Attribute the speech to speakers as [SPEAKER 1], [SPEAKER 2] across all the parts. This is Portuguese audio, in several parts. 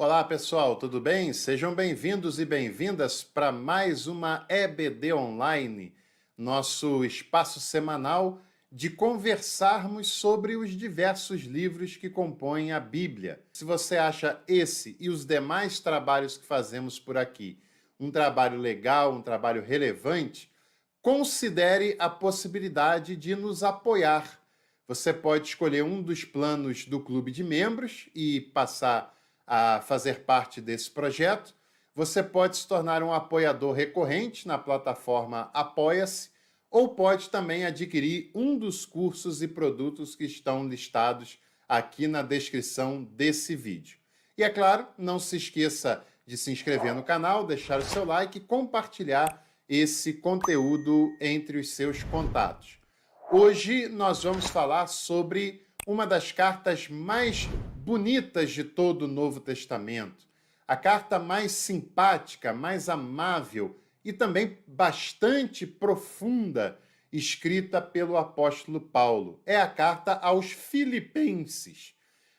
[SPEAKER 1] Olá pessoal, tudo bem? Sejam bem-vindos e bem-vindas para mais uma EBD Online, nosso espaço semanal de conversarmos sobre os diversos livros que compõem a Bíblia. Se você acha esse e os demais trabalhos que fazemos por aqui um trabalho legal, um trabalho relevante, considere a possibilidade de nos apoiar. Você pode escolher um dos planos do clube de membros e passar a fazer parte desse projeto. Você pode se tornar um apoiador recorrente na plataforma Apoia-se ou pode também adquirir um dos cursos e produtos que estão listados aqui na descrição desse vídeo. E é claro, não se esqueça de se inscrever no canal, deixar o seu like e compartilhar esse conteúdo entre os seus contatos. Hoje nós vamos falar sobre uma das cartas mais bonitas de todo o Novo Testamento, a carta mais simpática, mais amável e também bastante profunda, escrita pelo apóstolo Paulo. É a carta aos Filipenses.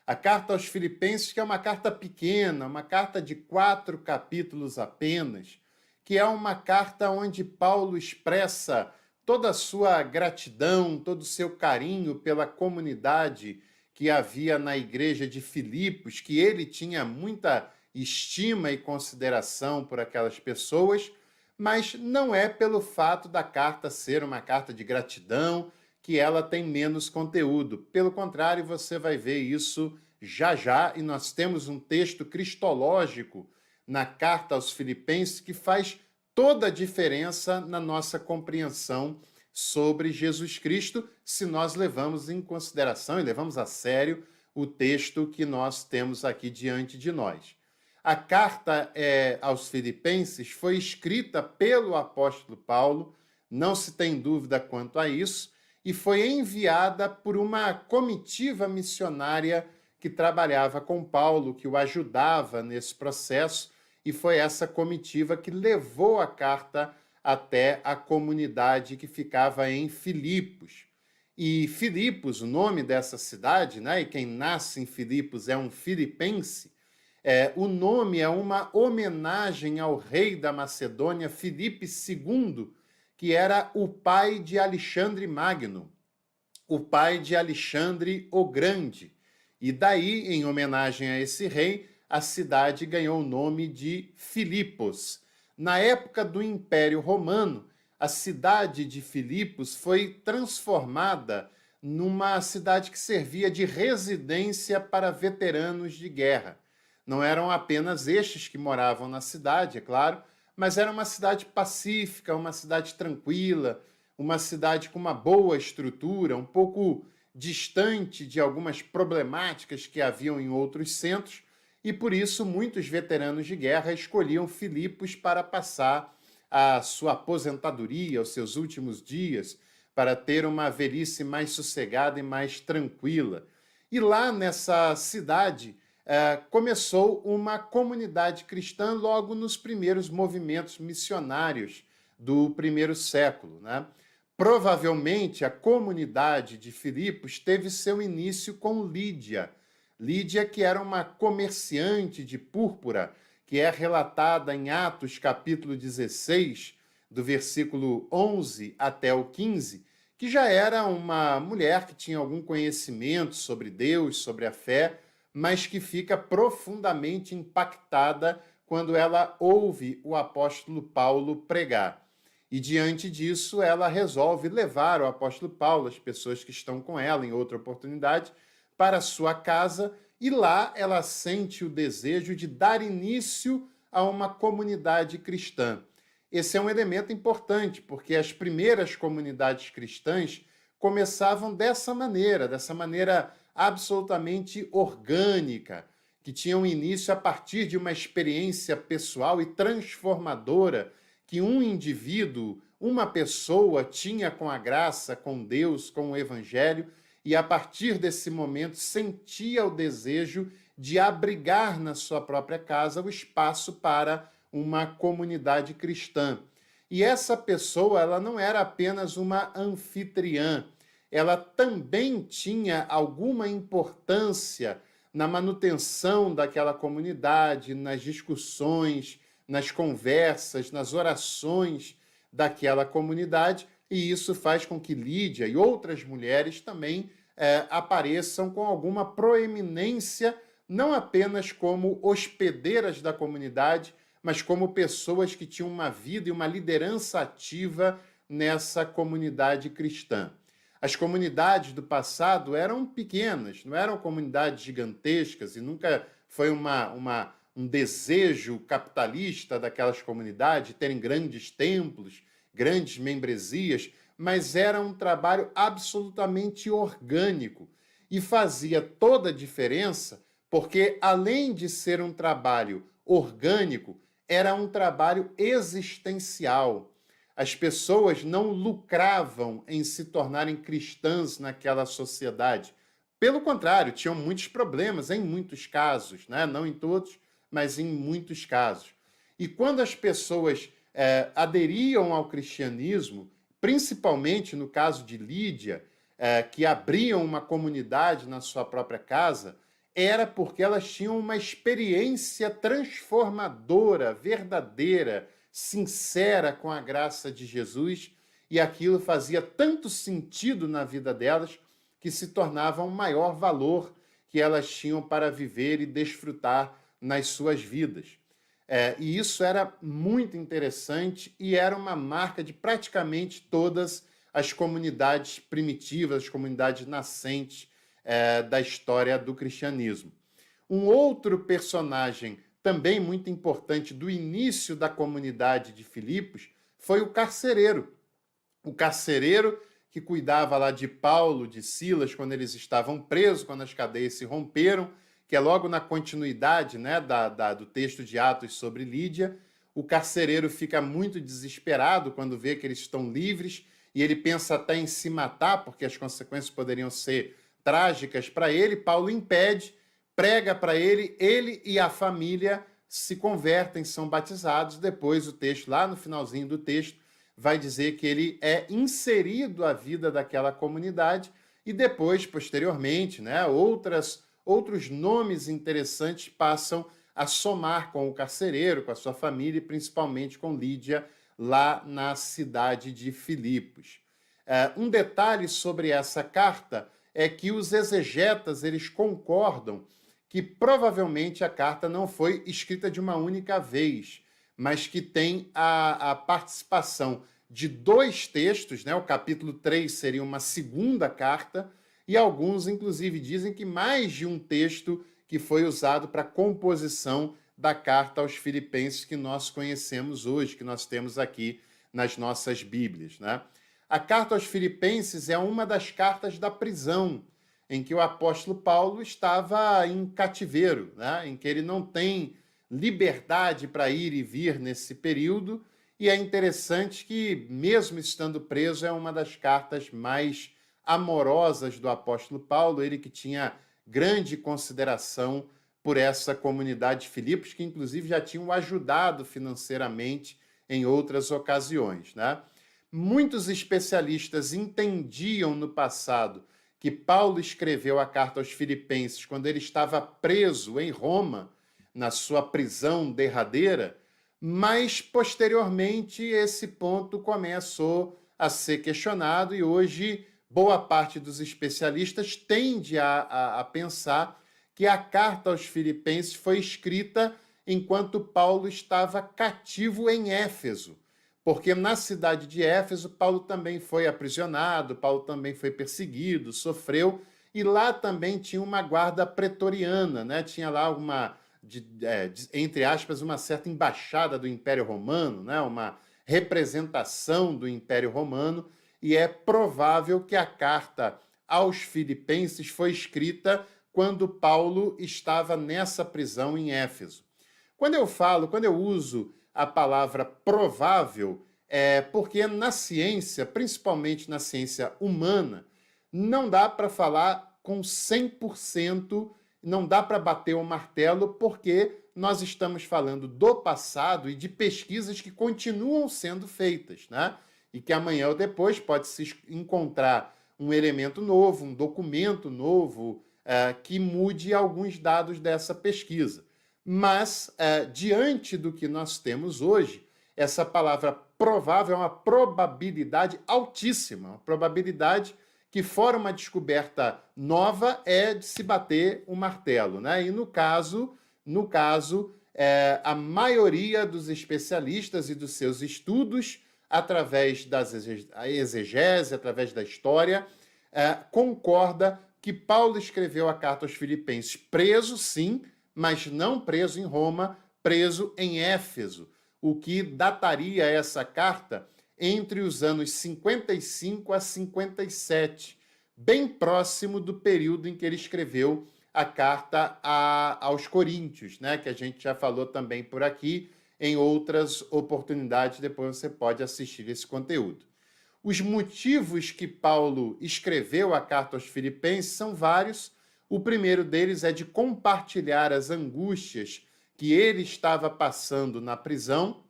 [SPEAKER 1] A carta aos Filipenses, que é uma carta pequena, uma carta de 4 capítulos apenas, que é uma carta onde Paulo expressa toda a sua gratidão, todo o seu carinho pela comunidade que havia na igreja de Filipos, que ele tinha muita estima e consideração por aquelas pessoas, mas não é pelo fato da carta ser uma carta de gratidão que ela tem menos conteúdo. Pelo contrário, você vai ver isso já já, e nós temos um texto cristológico na carta aos Filipenses que faz toda a diferença na nossa compreensão sobre Jesus Cristo, se nós levamos em consideração e levamos a sério o texto que nós temos aqui diante de nós. A carta aos Filipenses foi escrita pelo apóstolo Paulo, não se tem dúvida quanto a isso, e foi enviada por uma comitiva missionária que trabalhava com Paulo, que o ajudava nesse processo, e foi essa comitiva que levou a carta até a comunidade que ficava em Filipos. E Filipos, o nome dessa cidade, né? E quem nasce em Filipos é um filipense, o nome é uma homenagem ao rei da Macedônia, Filipe II, que era o pai de Alexandre Magno, o pai de Alexandre o Grande. E daí, em homenagem a esse rei, a cidade ganhou o nome de Filipos. Na época do Império Romano, a cidade de Filipos foi transformada numa cidade que servia de residência para veteranos de guerra. Não eram apenas estes que moravam na cidade, é claro, mas era uma cidade pacífica, uma cidade tranquila, uma cidade com uma boa estrutura, um pouco distante de algumas problemáticas que haviam em outros centros, e por isso muitos veteranos de guerra escolhiam Filipos para passar a sua aposentadoria, os seus últimos dias, para ter uma velhice mais sossegada e mais tranquila. E lá nessa cidade começou uma comunidade cristã logo nos primeiros movimentos missionários do primeiro século, né? Provavelmente a comunidade de Filipos teve seu início com Lídia. Lídia, que era uma comerciante de púrpura, que é relatada em Atos capítulo 16, do versículo 11 até o 15, que já era uma mulher que tinha algum conhecimento sobre Deus, sobre a fé, mas que fica profundamente impactada quando ela ouve o apóstolo Paulo pregar. E diante disso, ela resolve levar o apóstolo Paulo, as pessoas que estão com ela em outra oportunidade, para sua casa, e lá ela sente o desejo de dar início a uma comunidade cristã. Esse é um elemento importante, porque as primeiras comunidades cristãs começavam dessa maneira absolutamente orgânica, que tinham início a partir de uma experiência pessoal e transformadora que um indivíduo, uma pessoa tinha com a graça, com Deus, com o Evangelho, e a partir desse momento sentia o desejo de abrigar na sua própria casa o espaço para uma comunidade cristã. E essa pessoa, ela não era apenas uma anfitriã, ela também tinha alguma importância na manutenção daquela comunidade, nas discussões, nas conversas, nas orações daquela comunidade, e isso faz com que Lídia e outras mulheres também apareçam com alguma proeminência, não apenas como hospedeiras da comunidade, mas como pessoas que tinham uma vida e uma liderança ativa nessa comunidade cristã. As comunidades do passado eram pequenas, não eram comunidades gigantescas, e nunca foi um desejo capitalista daquelas comunidades terem grandes templos, grandes membresias, mas era um trabalho absolutamente orgânico e fazia toda a diferença, porque além de ser um trabalho orgânico, era um trabalho existencial. As pessoas não lucravam em se tornarem cristãs naquela sociedade. Pelo contrário, tinham muitos problemas em muitos casos, né? Não em todos, mas em muitos casos. E quando as pessoas aderiam ao cristianismo, principalmente no caso de Lídia, que abriam uma comunidade na sua própria casa, era porque elas tinham uma experiência transformadora, verdadeira, sincera com a graça de Jesus, e aquilo fazia tanto sentido na vida delas que se tornava um maior valor que elas tinham para viver e desfrutar nas suas vidas. E isso era muito interessante e era uma marca de praticamente todas as comunidades primitivas, as comunidades nascentes da história do cristianismo. Um outro personagem também muito importante do início da comunidade de Filipos foi o carcereiro. O carcereiro que cuidava lá de Paulo, de Silas, quando eles estavam presos, quando as cadeias se romperam, que é logo na continuidade, né, do texto de Atos sobre Lídia. O carcereiro fica muito desesperado quando vê que eles estão livres e ele pensa até em se matar, porque as consequências poderiam ser trágicas para ele. Paulo impede, prega para ele e a família se convertem, são batizados. Depois o texto, lá no finalzinho do texto, vai dizer que ele é inserido à vida daquela comunidade e depois, posteriormente, né, outros nomes interessantes passam a somar com o carcereiro, com a sua família e principalmente com Lídia, lá na cidade de Filipos. Um detalhe sobre essa carta é que os exegetas eles concordam que provavelmente a carta não foi escrita de uma única vez, mas que tem a participação de dois textos, né? O capítulo 3 seria uma segunda carta, e alguns, inclusive, dizem que mais de um texto que foi usado para a composição da carta aos Filipenses que nós conhecemos hoje, que nós temos aqui nas nossas Bíblias, né? A carta aos Filipenses é uma das cartas da prisão, em que o apóstolo Paulo estava em cativeiro, né? Em que ele não tem liberdade para ir e vir nesse período, e é interessante que, mesmo estando preso, é uma das cartas mais amorosas do apóstolo Paulo, ele que tinha grande consideração por essa comunidade de Filipos, que inclusive já tinham ajudado financeiramente em outras ocasiões, né? Muitos especialistas entendiam no passado que Paulo escreveu a carta aos Filipenses quando ele estava preso em Roma, na sua prisão derradeira, mas posteriormente esse ponto começou a ser questionado e hoje boa parte dos especialistas tende a pensar que a carta aos Filipenses foi escrita enquanto Paulo estava cativo em Éfeso, porque na cidade de Éfeso Paulo também foi aprisionado, Paulo também foi perseguido, sofreu, e lá também tinha uma guarda pretoriana, né? Tinha lá entre aspas, uma certa embaixada do Império Romano, né? Uma representação do Império Romano, e é provável que a carta aos Filipenses foi escrita quando Paulo estava nessa prisão em Éfeso. Quando eu uso a palavra provável, é porque na ciência, principalmente na ciência humana, não dá para falar com 100%, não dá para bater o martelo, porque nós estamos falando do passado e de pesquisas que continuam sendo feitas, né? E que amanhã ou depois pode se encontrar um elemento novo, um documento novo, que mude alguns dados dessa pesquisa. Mas, diante do que nós temos hoje, essa palavra provável é uma probabilidade altíssima, uma probabilidade que, fora uma descoberta nova, é de se bater o martelo, né? E no caso, a maioria dos especialistas e dos seus estudos, através da exegese, através da história, concorda que Paulo escreveu a carta aos Filipenses preso, sim, mas não preso em Roma, preso em Éfeso, o que dataria essa carta entre os anos 55 a 57, bem próximo do período em que ele escreveu a carta aos Coríntios, né, que a gente já falou também por aqui em outras oportunidades, depois você pode assistir esse conteúdo. Os motivos que Paulo escreveu a carta aos Filipenses são vários. O primeiro deles é de compartilhar as angústias que ele estava passando na prisão,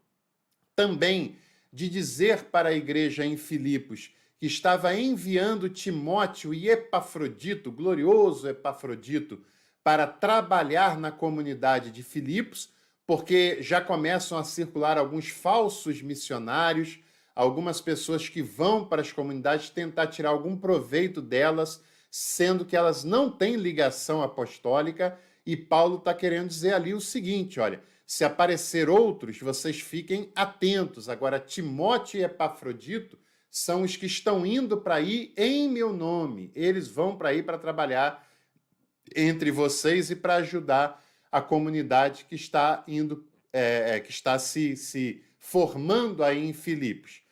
[SPEAKER 1] também de dizer para a igreja em Filipos que estava enviando Timóteo e Epafrodito, o glorioso Epafrodito, para trabalhar na comunidade de Filipos, porque já começam a circular alguns falsos missionários, algumas pessoas que vão para as comunidades tentar tirar algum proveito delas, sendo que elas não têm ligação apostólica, e Paulo está querendo dizer ali o seguinte, olha, se aparecer outros, vocês fiquem atentos. Agora, Timóteo e Epafrodito são os que estão indo para aí em meu nome. Eles vão para aí para trabalhar entre vocês e para ajudar a comunidade que está indo, que está se formando aí em Filipos.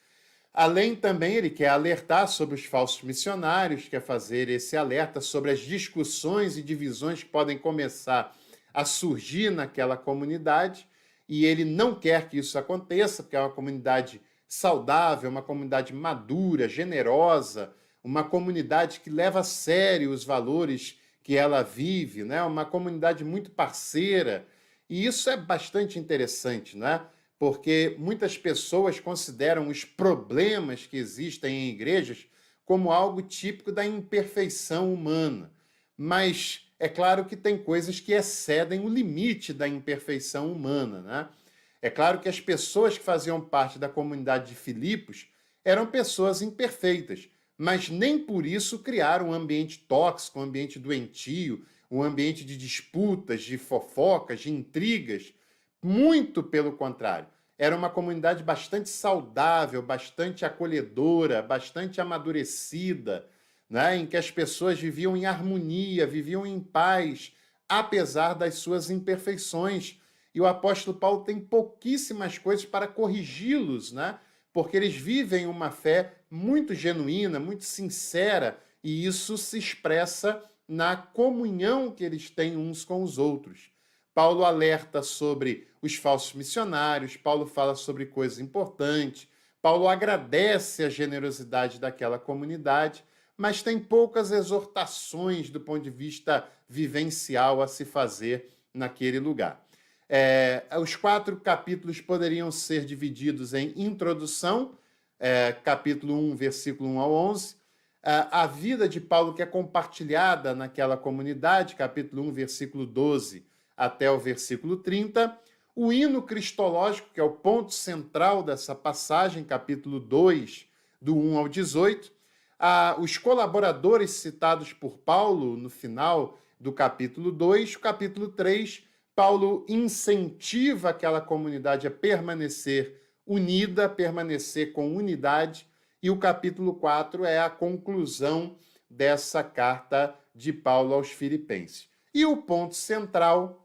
[SPEAKER 1] Além também, ele quer alertar sobre os falsos missionários, quer fazer esse alerta sobre as discussões e divisões que podem começar a surgir naquela comunidade, e ele não quer que isso aconteça, porque é uma comunidade saudável, uma comunidade madura, generosa, uma comunidade que leva a sério os valores que ela vive, né? Uma comunidade muito parceira, e isso é bastante interessante, né? Porque muitas pessoas consideram os problemas que existem em igrejas como algo típico da imperfeição humana. Mas é claro que tem coisas que excedem o limite da imperfeição humana, né? É claro que as pessoas que faziam parte da comunidade de Filipos eram pessoas imperfeitas, mas nem por isso criaram um ambiente tóxico, um ambiente doentio, um ambiente de disputas, de fofocas, de intrigas. Muito pelo contrário. Era uma comunidade bastante saudável, bastante acolhedora, bastante amadurecida, né? Em que as pessoas viviam em harmonia, viviam em paz, apesar das suas imperfeições. E o apóstolo Paulo tem pouquíssimas coisas para corrigi-los, né? Porque eles vivem uma fé muito genuína, muito sincera, e isso se expressa na comunhão que eles têm uns com os outros. Paulo alerta sobre os falsos missionários, Paulo fala sobre coisas importantes, Paulo agradece a generosidade daquela comunidade, mas tem poucas exortações do ponto de vista vivencial a se fazer naquele lugar. Os 4 capítulos poderiam ser divididos em introdução, capítulo 1, versículo 1 ao 11, a vida de Paulo que é compartilhada naquela comunidade, capítulo 1, versículo 12 até o versículo 30, o hino cristológico, que é o ponto central dessa passagem, capítulo 2, do 1 ao 18, os colaboradores citados por Paulo no final do capítulo 2, o capítulo 3, Paulo incentiva aquela comunidade a permanecer unida, permanecer com unidade, e o capítulo 4 é a conclusão dessa carta de Paulo aos Filipenses. E o ponto central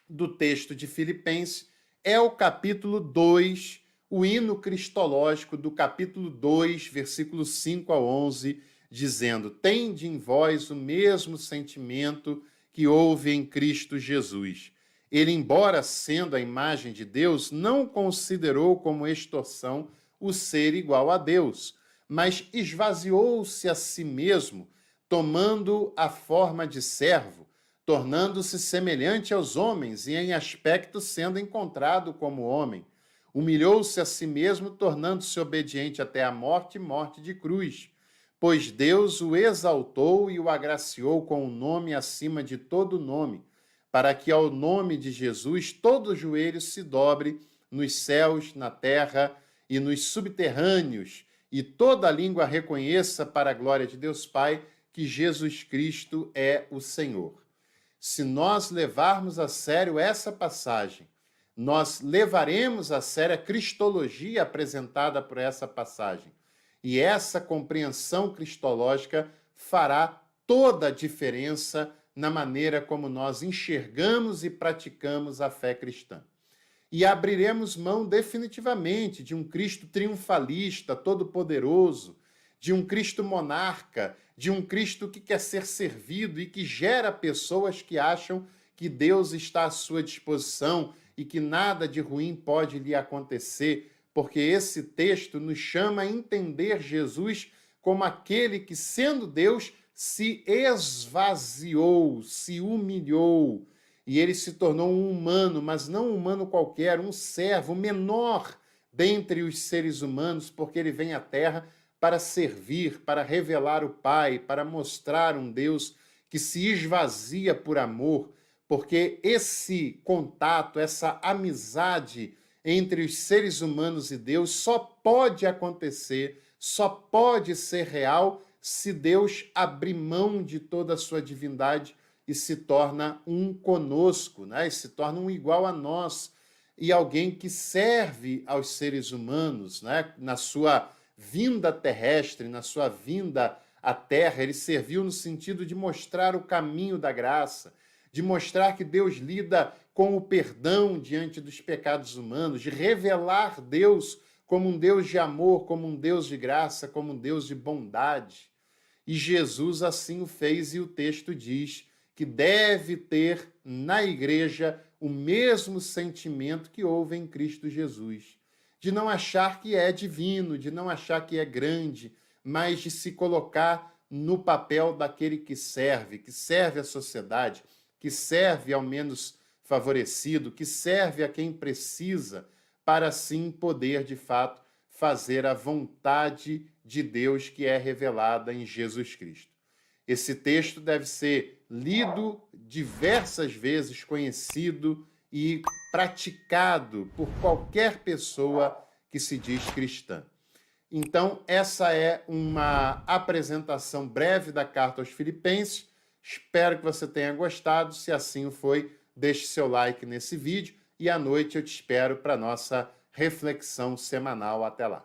[SPEAKER 1] do texto de Filipenses é o capítulo 2, o hino cristológico do capítulo 2, versículos 5 a 11, dizendo: tende em vós o mesmo sentimento que houve em Cristo Jesus. Ele, embora sendo a imagem de Deus, não considerou como extorsão o ser igual a Deus, mas esvaziou-se a si mesmo, tomando a forma de servo, tornando-se semelhante aos homens e em aspecto sendo encontrado como homem. Humilhou-se a si mesmo, tornando-se obediente até a morte e morte de cruz. pois Deus o exaltou e o agraciou com um nome acima de todo nome, para que ao nome de Jesus todo joelho se dobre nos céus, na terra e nos subterrâneos, e toda língua reconheça para a glória de Deus Pai que Jesus Cristo é o Senhor. Se nós levarmos a sério essa passagem, nós levaremos a sério a cristologia apresentada por essa passagem. E essa compreensão cristológica fará toda a diferença na maneira como nós enxergamos e praticamos a fé cristã. E abriremos mão definitivamente de um Cristo triunfalista, todo-poderoso, de um Cristo monarca, de um Cristo que quer ser servido e que gera pessoas que acham que Deus está à sua disposição e que nada de ruim pode lhe acontecer, porque esse texto nos chama a entender Jesus como aquele que, sendo Deus, se esvaziou, se humilhou, e ele se tornou um humano, mas não um humano qualquer, um servo menor dentre os seres humanos, porque ele vem à Terra para servir, para revelar o Pai, para mostrar um Deus que se esvazia por amor, porque esse contato, essa amizade entre os seres humanos e Deus só pode acontecer, só pode ser real se Deus abrir mão de toda a sua divindade e se torna um conosco, né? E se torna um igual a nós, e alguém que serve aos seres humanos, né? Na sua vinda terrestre, na sua vinda à Terra, ele serviu no sentido de mostrar o caminho da graça, de mostrar que Deus lida com o perdão diante dos pecados humanos, de revelar Deus como um Deus de amor, como um Deus de graça, como um Deus de bondade. E Jesus assim o fez, e o texto diz que deve ter na igreja o mesmo sentimento que houve em Cristo Jesus, de não achar que é divino, de não achar que é grande, mas de se colocar no papel daquele que serve a sociedade, que serve ao menos favorecido, que serve a quem precisa, para assim poder, de fato, fazer a vontade de Deus que é revelada em Jesus Cristo. Esse texto deve ser lido diversas vezes, conhecido e praticado por qualquer pessoa que se diz cristã. Então, essa é uma apresentação breve da carta aos Filipenses. Espero que você tenha gostado. Se assim o foi, deixe seu like nesse vídeo e à noite eu te espero para a nossa reflexão semanal. Até lá.